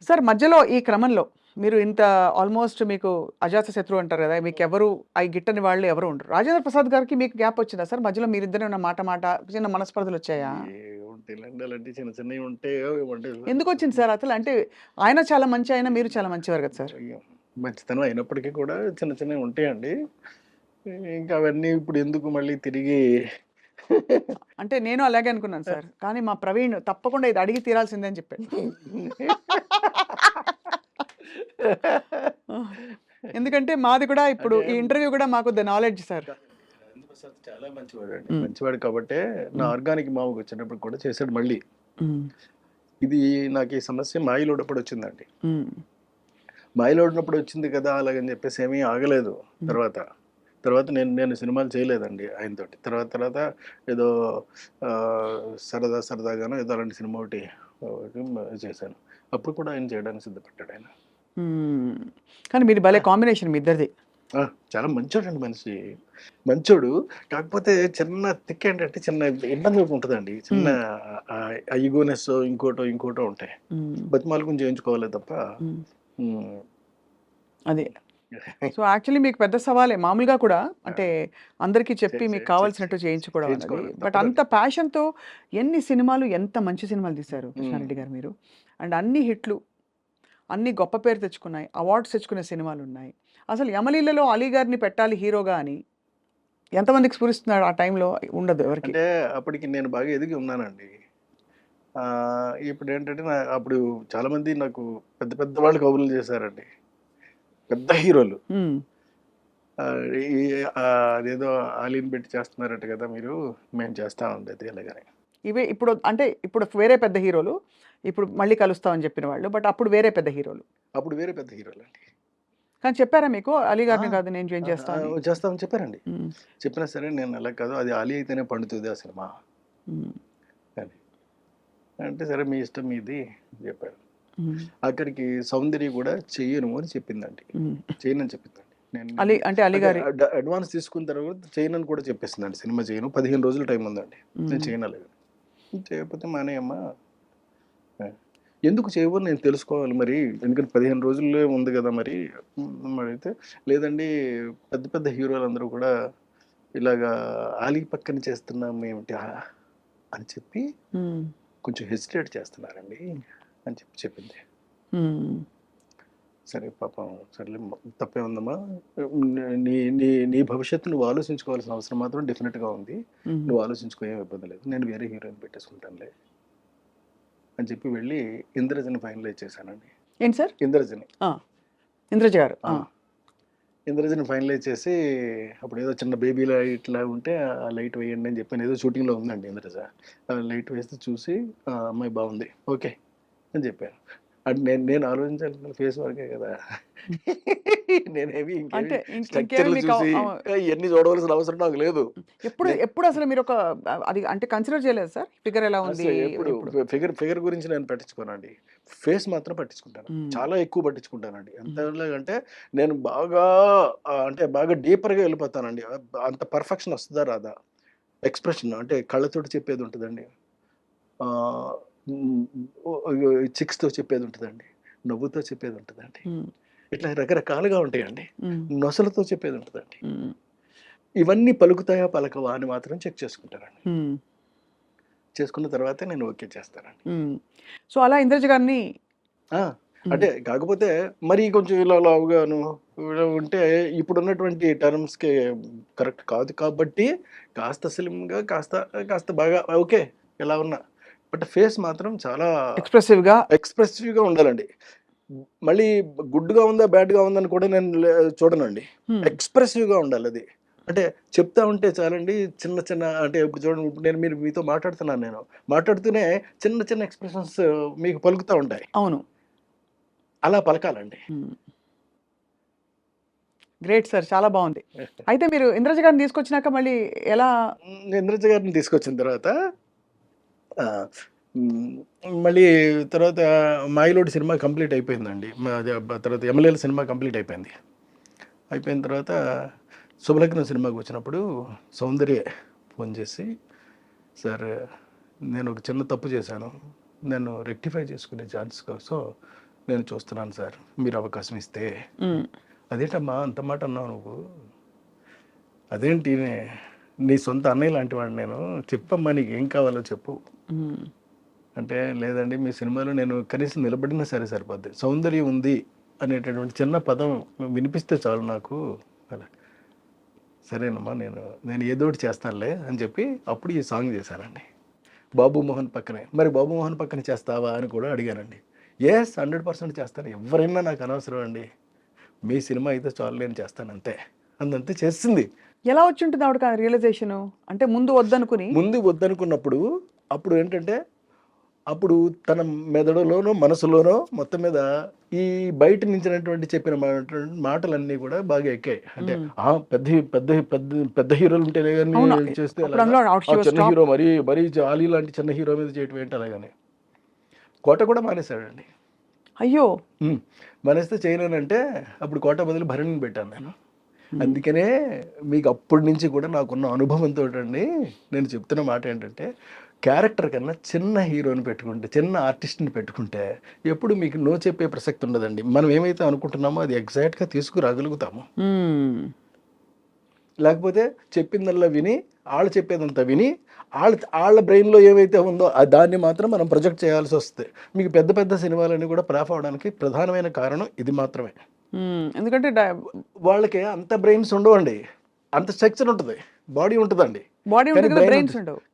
Sir మధ్యలో ఈ క్రమంలో మీరు ఇంత ఆల్మోస్ట్ మీకు అజాత శత్రువు అంటారు కదా! మీకెవరు అయి గిట్టని వాళ్ళు ఎవరు ఉండరు. రాజేంద్ర ప్రసాద్ గారికి మీకు గ్యాప్ వచ్చిందా సార్? మధ్యలో మీరిద్దరే ఉన్న మాట చిన్న మనస్పర్ధలొచ్చాయా? ఏముంటాయిలెండి అలాంటి చిన్న చిన్నవి ఉంటే అంటే ఎందుకొచ్చింది సార్ అసలు? అంటే ఆయన చాలా మంచి ఆయన, మీరు చాలా మంచివారు కదా సార్. అయ్యో! మంచితనం అయినప్పటికీ కూడా చిన్న చిన్నవి ఉంటాయండి. ఇంకా అవన్నీ ఇప్పుడు ఎందుకు మళ్ళీ తిరిగి అంటే నేను అలాగే అనుకున్నాను సార్. కానీ మా ప్రవీణ్ తప్పకుండా ఇది అడిగి తీరాల్సిందే అని చెప్పాడు. ఎందుకంటే మాది కూడా ఇప్పుడు ఈ ఇంటర్వ్యూ కూడా మాకు the knowledge sir. Rajendra Prasad చాలా మంచివాడండి. మంచివాడు కాబట్టే నా ఆర్గానిక్ మావుకి వచ్చేటప్పుడు కూడా చేశాడు మళ్ళీ. ఇది నాకు ఈ సమస్య మాయిలోడప్పుడు వచ్చిందండి. మాయిలోడినప్పుడు వచ్చింది కదా అలాగని చెప్పేసి ఏమీ ఆగలేదు. తర్వాత తర్వాత నేను సినిమాలు చేయలేదండి ఆయనతోటి. తర్వాత ఏదో సరదాగానో ఏదో అలాంటి సినిమా ఒకటి చేశాను. అప్పుడు కూడా ఆయన చేయడానికి సిద్ధపడ్డాడు ఆయన. కానీ మీది భలే కాంబినేషన్ మీ ఇద్దరిది. చాలా మంచోడండి మనిషి. మంచోడు. కాకపోతే చిన్న తిక్క ఏంటంటే చిన్న ఇబ్బంది ఉంటుందండి. చిన్న ఈగోనెస్ ఇంకోటో ఉంటాయి. బతిమాలుకుని చేయించుకోవాలి తప్ప. అదే. సో యాక్చువల్లీ మీకు పెద్ద సవాలే మామూలుగా కూడా అంటే అందరికీ చెప్పి మీకు కావాల్సినట్టు చేయించుకోవడం అనేది. బట్ అంత ప్యాషన్తో ఎన్ని సినిమాలు ఎంత మంచి సినిమాలు తీశారు కృష్ణారెడ్డి గారు మీరు. అండ్ అన్ని హిట్లు, అన్ని గొప్ప పేరు తెచ్చుకున్నాయి, అవార్డ్స్ తెచ్చుకునే సినిమాలు ఉన్నాయి. అసలు యమలీలలో అలీ గారిని పెట్టాలి హీరోగా అని ఎంతమందికి స్ఫురిస్తున్నాడు ఆ టైంలో? ఉండదు ఎవరికి. అంటే అప్పటికి నేను బాగా ఎదిగి ఉన్నానండి. ఇప్పుడు ఏంటంటే అప్పుడు చాలామంది నాకు పెద్ద వాళ్ళు కబుర్లు చేశారండి, పెద్ద హీరోలు. అదేదో ఆలీని పెట్టి చేస్తున్నారట కదా మీరు, మేము చేస్తా ఉండేది అలాగని. ఇవే ఇప్పుడు అంటే ఇప్పుడు వేరే పెద్ద హీరోలు, ఇప్పుడు మళ్ళీ కలుస్తామని చెప్పిన వాళ్ళు. బట్ అప్పుడు వేరే పెద్ద హీరోలు అండి. కానీ చెప్పారా మీకు అలీ గారిని కాదు నేను జాయిన్ చేస్తామని చెప్పారండి. చెప్పినా సరే నేను అలా కాదు, అది అలీ అయితేనే పండుతుంది ఆ సినిమా అని అంటే సరే మీ ఇష్టం మీది చెప్పారు. అక్కడికి సౌందర్య కూడా చెయ్యను అని చెప్పిందండి. చేయనని చెప్పిందండి. అలీ అంటే అలీ గారి అడ్వాన్స్ తీసుకున్న తర్వాత చేయనని కూడా చెప్పేసిందండి. సినిమా చేయను, 15 రోజులు టైం ఉందండి, నేను చేయనలేదు. చేయకపోతే మానేయమ్మా, ఎందుకు చేయవు నేను తెలుసుకోవాలి మరి, ఎందుకంటే 15 రోజుల్లో ఉంది కదా మరి అయితే. లేదండి పెద్ద హీరోలు అందరూ కూడా ఇలాగా ఆలీ పక్కన చేస్తున్నాం ఏమిటి అని చెప్పి కొంచెం హెసిటేట్ చేస్తున్నారండి అని చెప్పింది. సరే పాపం సర్లే తప్పే ఉందమ్మా, నీ భవిష్యత్తు నువ్వు ఆలోచించుకోవాల్సిన అవసరం మాత్రం డెఫినెట్గా ఉంది. నువ్వు ఆలోచించుకో, ఏం ఇబ్బంది లేదు, నేను వేరే హీరోయిన్ పెట్టేసుకుంటానులే అని చెప్పి వెళ్ళి ఇంద్రజని ఫైనలైజ్ చేశానండి. ఏంటి సార్? ఇంద్రజ గారు. ఇంద్రజని ఫైనలైజ్ చేసి అప్పుడు ఏదో చిన్న బేబీ లైట్ ఉంటే ఆ లైట్ వేయండి అని చెప్పి ఏదో షూటింగ్లో ఉందండి ఇంద్రజ. లైట్ వేస్తే చూసి అమ్మాయి బాగుంది ఓకే అని చెప్పాను. అంటే నేను ఆలోచించాలి ఫేస్ వరకే కదా, నేనేమి ఇవన్నీ చూడవలసిన అవసరం నాకు లేదు. ఎప్పుడు అసలు మీరు ఒక అది అంటే కన్సిడర్ చేయలేదు సార్ ఫిగర్ ఎలా ఉంది? ఎప్పుడు ఫిగర్ గురించి నేను పట్టించుకోనండి, ఫేస్ మాత్రం పట్టించుకుంటాను. చాలా ఎక్కువ పట్టించుకుంటానండి. ఎంతంటే నేను బాగా డీపర్గా వెళ్ళిపోతానండి. అంత పర్ఫెక్షన్ వస్తుందా రాదా, ఎక్స్ప్రెషన్ అంటే కళ్ళతోటి చెప్పేది ఉంటుందండి, చిక్స్తో చెప్పేది ఉంటుందండి, నవ్వుతో చెప్పేది ఉంటుందండి, ఇట్లా రకరకాలుగా ఉంటాయండి, నొసలతో చెప్పేది ఉంటుందండి. ఇవన్నీ పలుకుతాయా పలకవా అని మాత్రం చెక్ చేసుకుంటానండి. చేసుకున్న తర్వాతే నేను ఓకే చేస్తానండి. సో అలా ఇంద్రజ గారిని అంటే కాకపోతే మరి కొంచెం ఇలా లావుగాను ఉంటే ఇప్పుడున్నటువంటి టర్మ్స్కి కరెక్ట్ కాదు కాబట్టి కాస్త స్లిమ్గా కాస్త బాగా ఓకే ఎలా ఉన్నా, బట్ ఫేస్ మాత్రం చాలా ఎక్స్ప్రెసివ్గా ఉండాలండి. మళ్ళీ గుడ్గా ఉందా బ్యాడ్గా ఉందని కూడా నేను చూడనండి, ఎక్స్ప్రెసివ్గా ఉండాలి అది. అంటే చెప్తా ఉంటే చాలండి, చిన్న అంటే ఇప్పుడు చూడండి, ఇప్పుడు నేను మీతో మాట్లాడుతున్నాను, నేను మాట్లాడుతూనే చిన్న ఎక్స్ప్రెషన్స్ మీకు పలుకుతూ ఉంటాయి. అవును, అలా పలకాలండి. గ్రేట్ సార్, చాలా బాగుంది. అయితే మీరు ఇంద్రజ గారిని తీసుకొచ్చినాక మళ్ళీ ఎలా? ఇంద్రజ గారిని తీసుకొచ్చిన తర్వాత మళ్ళీ తర్వాత మాయిలోడి సినిమా కంప్లీట్ అయిపోయిందండి. తర్వాత ఎమ్మెల్యేల సినిమా కంప్లీట్ అయిపోయిన తర్వాత శుభలగ్నం సినిమాకి వచ్చినప్పుడు సౌందర్య ఫోన్ చేసి, సార్ నేను ఒక చిన్న తప్పు చేశాను, నేను రెక్టిఫై చేసుకునే ఛాన్స్ కోసం నేను చూస్తున్నాను సార్, మీరు అవకాశం ఇస్తే. అదేంటమ్మా అంత మాట అన్నావు నువ్వు? అదేంటి నీ సొంత అన్నయ్య లాంటి వాడు నేను, చెప్పమ్మా నీకు ఏం కావాలో చెప్పు అంటే, లేదండి మీ సినిమాలో నేను కనీసం నిలబడినా సరే సరిపోద్ది, సౌందర్యం ఉంది అనేటటువంటి చిన్న పదం వినిపిస్తే చాలు నాకు. అలా సరేనమ్మా నేను ఏదో ఒకటి చేస్తానులే అని చెప్పి అప్పుడు ఈ సాంగ్ చేశానండి బాబు మోహన్ పక్కనే. మరి బాబు మోహన్ పక్కన చేస్తావా అని కూడా అడిగానండి. 100% చేస్తాను, ఎవరైనా నాకు అనవసరం అండి, మీ సినిమా అయితే చాలు నేను చేస్తాను అంతే అందంతే చేస్తుంది. ఎలా వచ్చి ఉంటుంది ఆవిడ రియలైజేషన్? అంటే ముందు వద్దనుకున్నప్పుడు అప్పుడు ఏంటంటే, అప్పుడు తన మెదడులోనో మనసులోనో మొత్తం మీద ఈ బయట నుంచినటువంటి చెప్పిన మాటలన్నీ కూడా బాగా ఎక్కాయి. అంటే పెద్ద పెద్ద పెద్ద పెద్ద హీరోలు ఉంటేనే కానీ చేస్తే చిన్న హీరో మరీ జాలీ లాంటి చిన్న హీరో మీద చేయటం ఏంటి అలాగని కోట కూడా మానేశాడండి. అయ్యో, మానేస్తే చేయలేనంటే అప్పుడు కోట బదులు భరణిని పెట్టాను నేను. అందుకనే మీకు అప్పటి నుంచి కూడా నాకున్న అనుభవంతో అండి నేను చెప్తున్న మాట ఏంటంటే, క్యారెక్టర్ కన్నా చిన్న హీరోని పెట్టుకుంటే, చిన్న ఆర్టిస్ట్ని పెట్టుకుంటే ఎప్పుడు మీకు నో చెప్పే ప్రసక్తి ఉండదండి. మనం ఏమైతే అనుకుంటున్నామో అది ఎగ్జాక్ట్గా తీసుకురాగలుగుతాము. లేకపోతే చెప్పిందల్లా విని వాళ్ళు చెప్పేదంతా విని వాళ్ళ బ్రెయిన్లో ఏమైతే ఉందో దాన్ని మాత్రం మనం ప్రొజెక్ట్ చేయాల్సి వస్తుంది. మీకు పెద్ద పెద్ద సినిమాలన్నీ కూడా ఫ్లాప్ అవడానికి ప్రధానమైన కారణం ఇది మాత్రమే. ఎందుకంటే వాళ్ళకి అంత బ్రెయిన్స్ ఉండవండి, అంత స్ట్రక్చర్ ఉంటుంది, బాడీ ఉంటుందండి,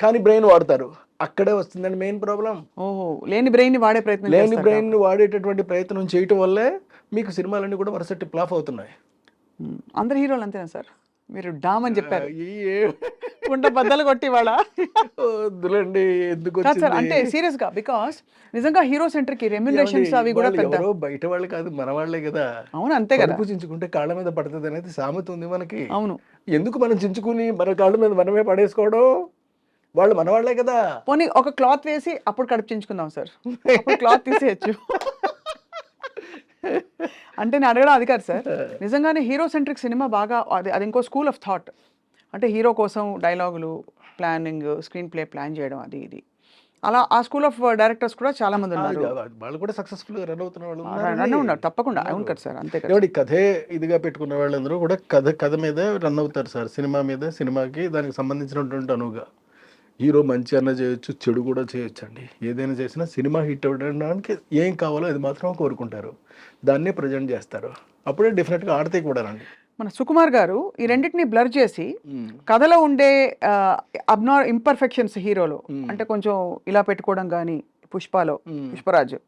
కానీ బ్రెయిన్ వాడతారు. అక్కడే వస్తుందండి మెయిన్ ప్రాబ్లం. లేని బ్రెయిన్ వాడేటటువంటి ప్రయత్నం చేయటం వల్లే మీకు సినిమాలన్నీ కూడా వరుసటి ఫ్లాప్ అవుతున్నాయి. అందరు హీరోలు అంతేనా సార్? మీరు డామ్ అని చెప్పారు, కుండ బద్దలు కొట్టి వాళ్ళ వద్దులండి ఎందుకు సార్ అంటే సీరియస్ గా, బికాస్ నిజంగా హీరో సెంటర్ కి రెమ్యునరేషన్స్ అవి కూడా పెద్ద బయట వాళ్ళు కాదు మన వాళ్ళే కదా. అవును అంతే కదా, చించుకుంటే కాళ్ళ మీద పడుతుంది అనేది సామెత ఉంది మనకి. అవును, ఎందుకు మనం చించుకుని మన కాళ్ళ మీద మనమే పడేసుకోవడం? వాళ్ళు మన వాళ్ళే కదా. పోనీ ఒక క్లాత్ వేసి అప్పుడు కడుపు చించుకుందాం సార్, క్లాత్ తీసేయచ్చు. అంటే నేను అడగడం అది కాదు సార్, నిజంగానే హీరో సెంట్రిక్ సినిమా బాగా అది ఇంకో స్కూల్ ఆఫ్ థాట్. అంటే హీరో కోసం డైలాగులు ప్లానింగ్, స్క్రీన్ ప్లే ప్లాన్ చేయడం, అది ఇది అలా ఆ స్కూల్ ఆఫ్ డైరెక్టర్స్ కూడా చాలా మంది ఉన్నారు. వాళ్ళు కూడా సక్సెస్ఫుల్ గా రన్ అవుతున్న వాళ్ళు ఉన్నారు తప్పకుండా. అవును కదా సార్, అంతే కదా. కథే ఇదిగా పెట్టుకున్న వాళ్ళందరూ కూడా కథ మీద రన్ అవుతారు సార్. సినిమా మీద, సినిమాకి దానికి సంబంధించినటువంటి అనువుగా హీరో మంచి అన్న చేయొచ్చు, చెడు కూడా చేయొచ్చు అండి. ఏదైనా చేసినా సినిమా హిట్ అవ్వడానికి ఏం కావాలో అది మాత్రం కోరుకుంటారు, దాన్నే ప్రజెంట్ చేస్తారు. అప్పుడే డెఫినెట్గా ఆడతాయి కూడా రండి. మన సుకుమార్ గారు ఈ రెండింటిని బ్లర్ చేసి కథలో ఉండే ఇంపర్ఫెక్షన్స్ హీరోలో, అంటే కొంచెం ఇలా పెట్టుకోవడం కానీ, పుష్పరాజు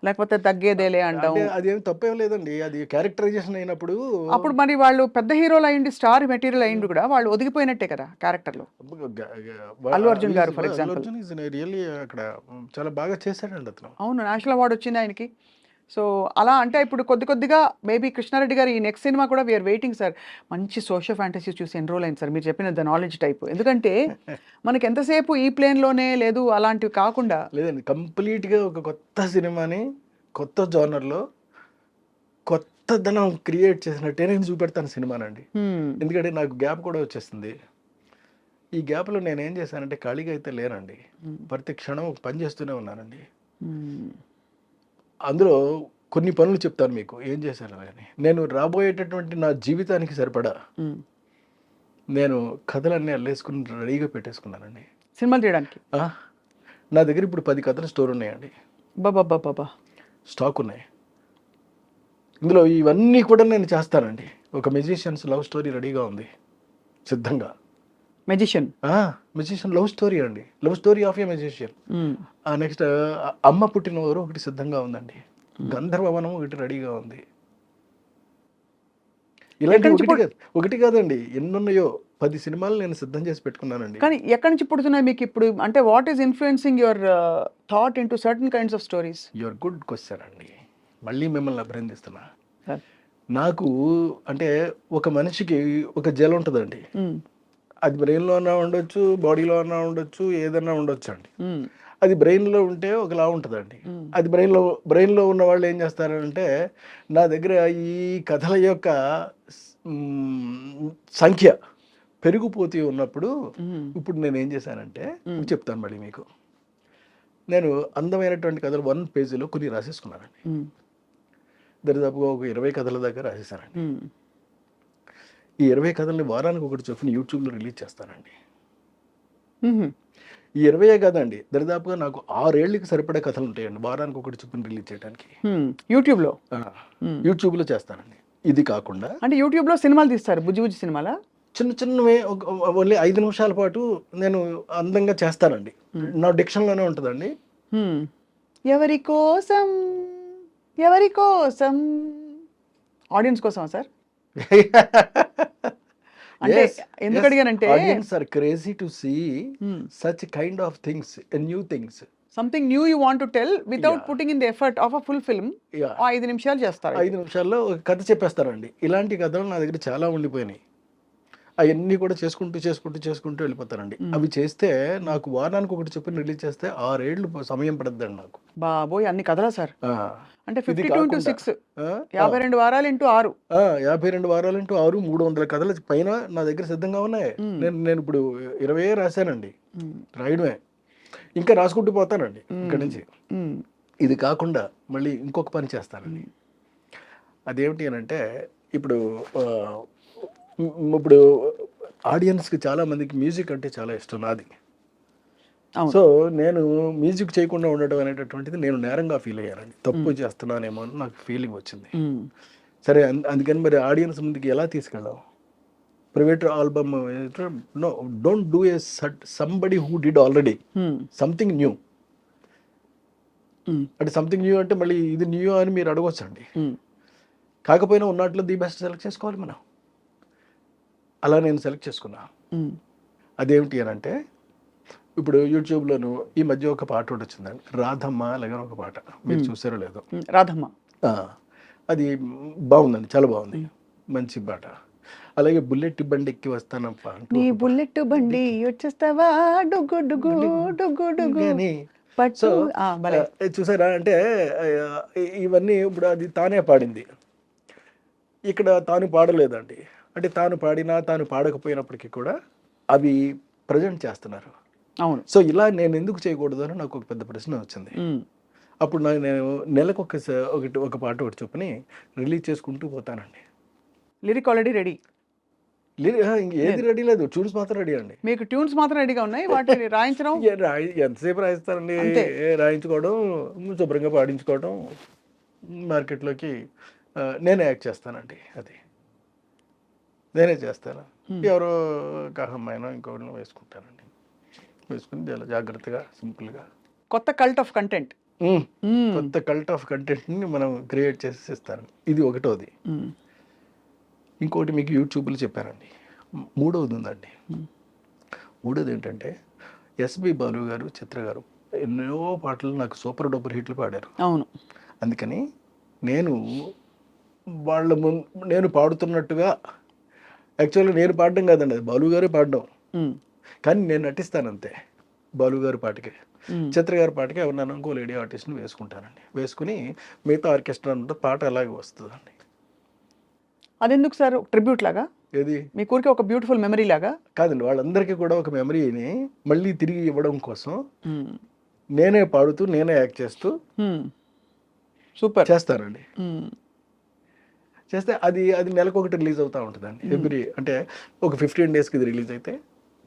లేకపోతే తగ్గేదేలే అంటాం, అదేం తప్పేం లేదండి, అది క్యారెక్టరైజేషన్ అయినప్పుడు. అప్పుడు మరి వాళ్ళు పెద్ద హీరోలు అయ్యింది, స్టార్ మెటీరియల్ అయ్యింది కూడా వాళ్ళు ఒదిగిపోయినట్టే కదా క్యారెక్టర్ లో. అల్లు అర్జున్ గారు ఫర్ ఎగ్జాంపుల్ రియల్లీ అక్కడ చాలా బాగా చేశాడండి అతను. అవును, నేషనల్ అవార్డు వచ్చింది ఆయనకి. సో అలా అంటే ఇప్పుడు కొద్దిగా మేబీ కృష్ణారెడ్డి గారు ఈ నెక్స్ట్ సినిమా కూడా వీఆర్ వెయిటింగ్ సార్. మంచి సోషల్ ఫ్యాంటసీ చూసి ఎన్రోల్ అయింది సార్, మీరు చెప్పిన ద నాలెడ్జ్ టైప్. ఎందుకంటే మనకి ఎంతసేపు ఈ ప్లేన్లోనే లేదు, అలాంటివి కాకుండా లేదండి, కంప్లీట్గా ఒక కొత్త సినిమాని కొత్త జోనర్లో కొత్తదనం క్రియేట్ చేసినట్టే నేను చూపెడతాను సినిమానండి. ఎందుకంటే నాకు గ్యాప్ కూడా వచ్చేస్తుంది. ఈ గ్యాప్లో నేను ఏం చేశానంటే ఖాళీగా అయితే లేనండి, ప్రతి క్షణం పని చేస్తూనే ఉన్నానండి. అందులో కొన్ని పనులు చెప్తాను మీకు ఏం చేశాను అని. నేను రాబోయేటటువంటి నా జీవితానికి సరిపడా నేను కథలన్నీ అల్లేసుకుని రెడీగా పెట్టేసుకున్నానండి సినిమాలు తీయడానికి. నా దగ్గర ఇప్పుడు 10 కథల స్టోర్ ఉన్నాయండి, బాబా స్టాక్ ఉన్నాయి. ఇందులో ఇవన్నీ కూడా నేను చేస్తానండి. ఒక మెజిషియన్స్ లవ్ స్టోరీ రెడీగా ఉంది సిద్ధంగా. మెజిషియన్ లవ్ స్టోరీ అండి, love story of A magician. Next అమ్మ పుట్టినవారు ఒకటి సిద్ధంగా ఉందండి, గంధర్వవనం ఒకటి రెడీగా ఉంది. ఇలాంటి ఒకటి కాదండి, ఎన్నున్నాయో 10 సినిమాలు నేను సిద్ధం చేసి పెట్టుకున్నానండి. కానీ ఎక్కడి నుంచి పుడుతున్నాయి మీకు ఇప్పుడు? అంటే what is influencing your thought into certain kinds of stories? Your good question అండి, మళ్ళీ మిమ్మల్ని అభినందిస్తున్నా. నాకు అంటే ఒక మనిషికి ఒక జెల్ ఉంటుందండి, అది బ్రెయిన్లో అన్నా ఉండొచ్చు, బాడీలో అన్నా ఉండొచ్చు, ఏదన్నా ఉండొచ్చు అండి. అది బ్రెయిన్లో ఉంటే ఒకలా ఉంటుందండి. అది బ్రెయిన్లో ఉన్న వాళ్ళు ఏం చేస్తారంటే, నా దగ్గర ఈ కథల యొక్క సంఖ్య పెరిగిపోతూ ఉన్నప్పుడు ఇప్పుడు నేను ఏం చేశానంటే చెప్తాను మళ్ళీ మీకు. నేను అందమైనటువంటి కథలు 1 పేజీలో కొన్ని రాసేసుకున్నానండి. దరిదాపుగా ఒక 20 కథల దాకా రాసేసానండి. ఈ 20 కథల్ని వారానికి ఒకటి చొప్పున యూట్యూబ్లో రిలీజ్ చేస్తానండి. ఈ 20 కాదండి, దరిదాపుగా నాకు 6 ఏళ్ళకి సరిపడే కథలు ఉంటాయండి వారానికి ఒకటి చొప్పున రిలీజ్ చేయడానికి. యూట్యూబ్లో యూట్యూబ్లో చేస్తానండి. ఇది కాకుండా అంటే యూట్యూబ్లో సినిమాలు తీస్తారు, బుజ్జి బుజ్జి సినిమాలా? చిన్న చిన్నవి ఓన్లీ 5 నిమిషాల పాటు నేను అందంగా చేస్తానండి. నా డిక్షన్లోనే ఉంటుందండి. ఎవరి కోసం, ఎవరి కోసం, ఆడియన్స్ కోసమా సార్? అంటే ఎందుకు అడిగానంటే audience are crazy to see such kind of things, new things, something new you want to tell without putting in the effort of a full film. 5 నిమిషాలు చేస్తారు. 5 నిమిషాల్లో ఒక కథ చెప్పేస్తారండి. ఇలాంటి కథలు నా దగ్గర చాలా ఉండిపోయినాయి. అవన్నీ కూడా చేసుకుంటూ వెళ్ళిపోతానండి. అవి చేస్తే నాకు వారానికి ఒకటి చొప్పున రిలీజ్ చేస్తే 6 ఏళ్ళు సమయం పడుతుందండి నాకు. బాబోయ్, అన్ని కథలా సార్? అంటే ఇది 52 into 6, 52 వారాలు ఇంటూ 6. 52 వారాలు ఇంటూ 6, 300 కథల పైన నా దగ్గర సిద్ధంగా ఉన్నాయి. నేను ఇప్పుడు 20 రాశానండి. రాయడమే ఇంకా రాసుకుంటూ పోతానండి ఇక్కడి నుంచి. ఇది కాకుండా మళ్ళీ ఇంకొక పని చేస్తానండి. అదేమిటి అని అంటే, ఇప్పుడు ఆడియన్స్కి చాలా మందికి మ్యూజిక్ అంటే చాలా ఇష్టం నాది. సో నేను మ్యూజిక్ చేయకుండా ఉండడం అనేటటువంటిది నేను నేరంగా ఫీల్ అయ్యానండి. తప్పు చేస్తున్నానేమో అని నాకు ఫీలింగ్ వచ్చింది. సరే, అందుకని మరి ఆడియన్స్ ముందుకి ఎలా తీసుకెళ్ళాం? Private album, no, don't do a somebody who did already something new. అంటే సంథింగ్ న్యూ అంటే మళ్ళీ ఇది న్యూ అని మీరు అడగొచ్చండి. కాకపోయినా ఉన్నట్లు ది బెస్ట్ సెలెక్ట్ చేసుకోవాలి మనం. అలా నేను సెలెక్ట్ చేసుకున్నా. అదేమిటి అని అంటే, ఇప్పుడు యూట్యూబ్లోను ఈ మధ్య ఒక పాట ఒకటి వచ్చిందండి, రాధమ్మ అలాగే ఒక పాట. మీరు చూసారో లేదో? రాధమ్మ అది బాగుందండి, చాలా బాగుంది, మంచి పాట. అలాగే బుల్లెట్ బండి ఎక్కి వస్తానప్ప, నీ బుల్లెట్ బండి వచ్చేస్తావా డుగ్గు డుగ్గు డుగ్గు డుగ్గు అని. సో చూసారా అంటే ఇవన్నీ ఇప్పుడు అది తానే పాడింది, ఇక్కడ తాను పాడలేదండి. అంటే తాను పాడినా తాను పాడకపోయినప్పటికీ కూడా అవి ప్రజెంట్ చేస్తున్నారు. అవును. సో ఇలా నేను ఎందుకు చేయకూడదు అని నాకు ఒక పెద్ద ప్రశ్న వచ్చింది. అప్పుడు నేను నెలకు ఒక పాట ఒకటి చొప్పుని రిలీజ్ చేసుకుంటూ పోతానండి. Lyric already ready? ఏది రెడీ లేదు, ట్యూన్స్ మాత్రం రెడీ అండి. మీకు ట్యూన్స్ మాత్రం రెడీగా ఉన్నాయి, వాటిని రాయించడం ఎంతసేపు రాయిస్తారండి? రాయించుకోవడం, శుభ్రంగా పాడించుకోవడం, మార్కెట్లోకి నేనే యాక్ట్ చేస్తానండి. అది నేనే చేస్తాను. ఎవరో కహమ్మాయినో ఇంకోటి వేసుకుంటానండి. వేసుకుని చాలా జాగ్రత్తగా, సింపుల్గా కొత్త కల్ట్ ఆఫ్ కంటెంట్, కొత్త కల్ట్ ఆఫ్ కంటెంట్ని మనం క్రియేట్ చేసి ఇస్తాను. ఇది ఒకటోది. ఇంకోటి మీకు యూట్యూబ్లో చెప్పానండి. మూడవది ఉందండి. మూడోది ఏంటంటే, ఎస్పి బాలు గారు, చిత్ర గారు ఎన్నో పాటలు నాకు సూపర్ డూపర్ హిట్లు పాడారు. అవును. అందుకని నేను వాళ్ళ నేను పాడుతున్నట్టుగా, యాక్చువల్గా నేను పాడడం కాదండి, అది బాలు గారే పాడడం, కానీ నేను నటిస్తాను అంతే. బాలు గారి పాటకి, చిత్ర గారి పాటకి ఎవరినైనా ఇంకో లేడీ ఆర్టిస్ట్ని వేసుకుంటానండి. వేసుకుని మిగతా ఆర్కెస్ట్రా అంతా పాట అలాగే వస్తుందండి. అదెందుకు సార్? ట్రిబ్యూట్ లాగా? ఏది? మీ ఊరికి ఒక బ్యూటిఫుల్ మెమరీ లాగా? కాదండి, వాళ్ళందరికీ కూడా ఒక మెమరీని మళ్ళీ తిరిగి ఇవ్వడం కోసం నేనే పాడుతూ, నేనే యాక్ట్ చేస్తూ సూపర్ చేస్తానండి. చేస్తే అది నెలకు ఒకటి రిలీజ్ అవుతూ ఉంటుందండి. ఎవ్రీ అంటే ఒక 15 డేస్కి ఇది రిలీజ్ అయితే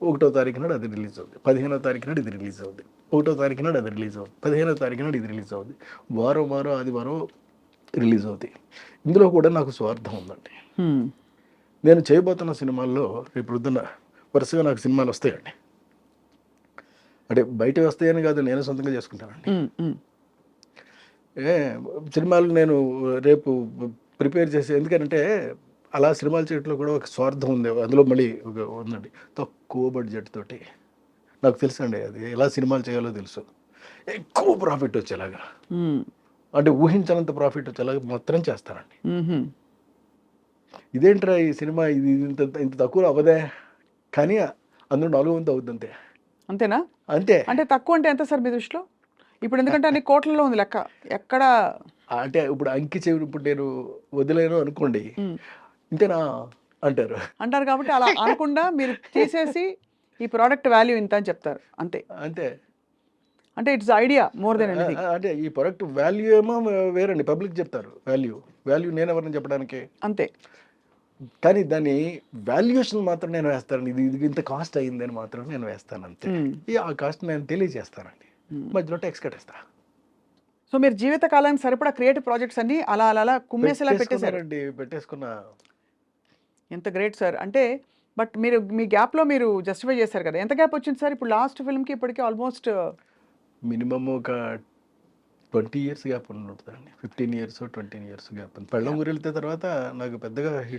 1వ తారీఖు నాడు అది రిలీజ్ అవుద్ది, 15వ తారీఖు నాడు ఇది రిలీజ్ అవుద్ది, 1వ తారీఖు నాడు అది రిలీజ్ అవుద్ది, 15వ తారీఖు నాడు ఇది రిలీజ్ అవుద్ది, వారం ఆదివారం రిలీజ్ అవుతాయి. ఇందులో కూడా నాకు స్వార్థం ఉందండి. నేను చేయబోతున్న సినిమాల్లో రేపు పొద్దున్న వరుసగా నాకు సినిమాలు వస్తాయండి. అంటే బయట వస్తాయని కాదు, నేను సొంతంగా చేసుకుంటానండి. సినిమాలు నేను రేపు ప్రిపేర్ చేసి, ఎందుకంటే అలా సినిమాలు చేయడంలో కూడా ఒక స్వార్థం ఉంది. అందులో మళ్ళీ ఉందండి, తక్కువ బడ్జెట్ తోటి. నాకు తెలుసు అండి అది ఎలా సినిమాలు చేయాలో తెలుసు. ఎక్కువ ప్రాఫిట్ వచ్చేలాగా, అంటే ఊహించనంత ప్రాఫిట్ వచ్చేలాగా మాత్రం చేస్తానండి. ఇదేంట్రా ఈ సినిమా ఇది ఇంత తక్కువ అవ్వదే, కానీ అందులో 4 వంతు అవుద్ది అంతే. అంతేనా? అంతే. అంటే తక్కువ అంటే ఎంత సార్ మీ దృష్టిలో? ఇప్పుడు ఎందుకంటే అన్ని కోట్లలో ఉంది లెక్క. ఎక్కడ అంటే ఇప్పుడు అంకి చెవి ఇప్పుడు నేను వదిలేను అనుకోండి, ఇంతేనా అంటారు కాబట్టి అలా అనకుండా మీరు తీసేసి ఈ ప్రోడక్ట్ వాల్యూ ఇంత అని చెప్తారు. అంతే. అంటే it's idea more than anything. అంటే ఈ ప్రొడక్ట్ వాల్యూ ఏమో వేరండి, పబ్లిక్ చెప్తారు వాల్యూ నేను ఎవరిని చెప్పడానికి. అంతే. కానీ దాని వాల్యుయేషన్ మాత్రం నేను వేస్తాను, ఇది ఇది ఇంత కాస్ట్ అయ్యింది అని మాత్రం నేను వేస్తాను అంతే. ఆ కాస్ట్ నేను తెలియజేస్తానండి, మధ్యలో ట్యాక్స్ కట్టేస్తా. సో మీరు జీవిత కాలానికి సరిపడా క్రియేటివ్ ప్రాజెక్ట్స్ అన్ని అలా అలా అలా కుమ్మేసేలా పెట్టేశారు. పెట్టేసుకున్నా. ఎంత గ్రేట్ సార్. అంటే బట్ మీరు మీ గ్యాప్లో మీరు జస్టిఫై చేశారు కదా, ఎంత గ్యాప్ వచ్చింది సార్ ఇప్పుడు లాస్ట్ ఫిల్మ్కి ఇప్పటికీ? ఆల్మోస్ట్ మినిమమ్ ఒక 20 years గ్యాప్ ఉంటుందండి, 15 years 20 years గ్యాప్. పెళ్ళం ఊరు వెళ్తే తర్వాత నాకు పెద్దగా